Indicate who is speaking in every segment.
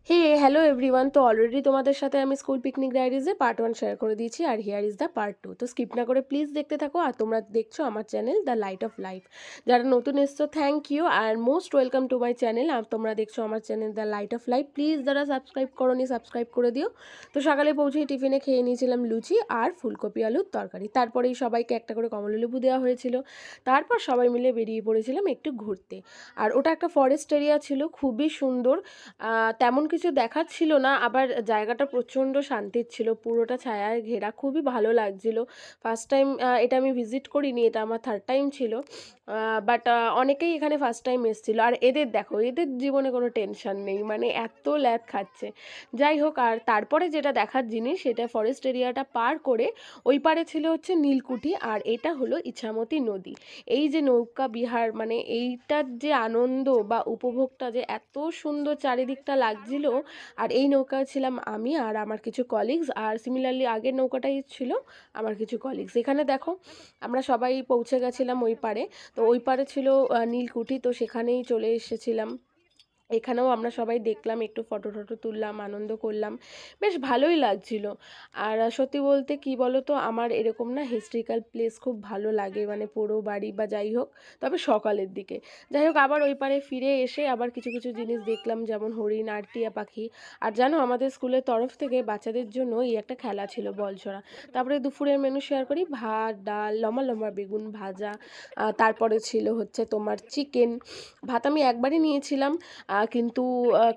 Speaker 1: হে hello everyone. তো already তোমাদের সাথে আমি স্কুল পিকনিক ডায়েরিজে পার্ট 1 শেয়ার করে দিয়েছি, আর হিয়ার ইজ দ্য পার্ট 2। তো স্কিপ না করে প্লিজ দেখতে থাকো। আর তোমরা দেখছো আমার channel the light of life. যারা নতুন এসছো থ্যাংক ইউ আর most welcome to my channel. আর তোমরা দেখছো আমার channel the light of life. Please যারা সাবস্ক্রাইব করোনি সাবস্ক্রাইব করে দিও। তো সকালে পৌঁছেই টিফিনে খেয়ে নিয়েছিলাম লুচি আর ফুলকপি আলুর তরকারি। তারপরেই সবাইকে একটা করে কমলালেবু দেওয়া হয়েছিল। তারপর সবাই মিলে বেরিয়ে পড়েছিলাম একটু ঘুরতে। আর ওটা একটা ফরেস্ট এরিয়া ছিল, খুবই সুন্দর। তেমন কিছু দেখার ছিল না, আবার জায়গাটা প্রচণ্ড শান্তির ছিল, পুরোটা ছায়ায় ঘেরা, খুবই ভালো লাগছিল। ফার্স্ট টাইম এটা আমি ভিজিট করিনি, এটা আমার থার্ড টাইম ছিল। বাট অনেকেই এখানে ফার্স্ট টাইম এসেছিলো। আর এদের দেখো, এদের জীবনে কোনো টেনশন নেই, মানে এত ল্যাদ খাচ্ছে। যাই হোক, আর তারপরে যেটা দেখার জিনিস, সেটা ফরেস্ট এরিয়াটা পার করে ওই পারে ছিল হচ্ছে নীলকুঠি, আর এটা হলো ইছামতি নদী। এই যে নৌকা বিহার, মানে এইটার যে আনন্দ বা উপভোগটা যে এত সুন্দর চারিদিকটা লাগছিল। আর এই নৌকায় ছিলাম আমি আর আমার কিছু কলিগস, আর সিমিলারলি আগের নৌকাটাই ছিল আমার কিছু কলিগস। এখানে দেখো আমরা সবাই পৌঁছে গেছিলাম ওই পারে। তো ওই পারে ছিল নীলকুঠি, তো সেখানেই চলে এসেছিলাম। এখানেও আমরা সবাই দেখলাম, একটু ফটো টটো তুললাম, আনন্দ করলাম, বেশ ভালোই লাগছিল। আর সত্যি বলতে কি বলো তো, আমার এরকম না হিস্ট্রিক্যাল প্লেস খুব ভালো লাগে, মানে পোড়ো বাড়ি বা যাই হোক, তবে সকালের দিকে। যাই হোক, আবার ওই পারে ফিরে এসে আবার কিছু কিছু জিনিস দেখলাম, যেমন হরিণ আর টিয়া পাখি। আর জানো, আমাদের স্কুলের তরফ থেকে বাচ্চাদের জন্য এই একটা খেলা ছিল, বল ছোড়া। তারপরে দুপুরের মেনু শেয়ার করি, ভাত ডাল লম্বা লম্বা বেগুন ভাজা, তারপরে ছিল হচ্ছে তোমার চিকেন। ভাত আমি একবারই নিয়েছিলাম, কিন্তু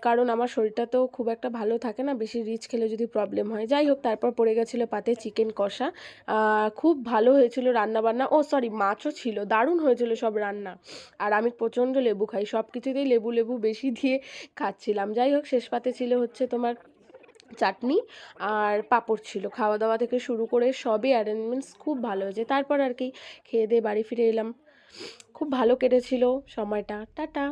Speaker 1: কারণ আমার শরীরটা তো খুব একটা ভালো থাকে না, বেশি রিচ খেলে যদি প্রবলেম হয়। যাই হোক, তারপর পড়ে গেছিলো পাতে চিকেন কষা। খুব ভালো হয়েছিল রান্নাবান্না, ও সরি মাছও ছিল, দারুণ হয়েছিল সব রান্না। আর আমি প্রচণ্ড লেবু খাই, সব কিছুতেই লেবু লেবু বেশি দিয়ে খাচ্ছিলাম। যাই হোক, শেষ পাতে ছিল হচ্ছে তোমার চাটনি আর পাঁপড় ছিল। খাওয়া দাওয়া থেকে শুরু করে সবই অ্যারেঞ্জমেন্টস খুব ভালো হয়েছে। তারপর আর কি খেয়ে দিয়ে বাড়ি ফিরে এলাম। খুব ভালো কেটেছিল সময়টা। টাটা।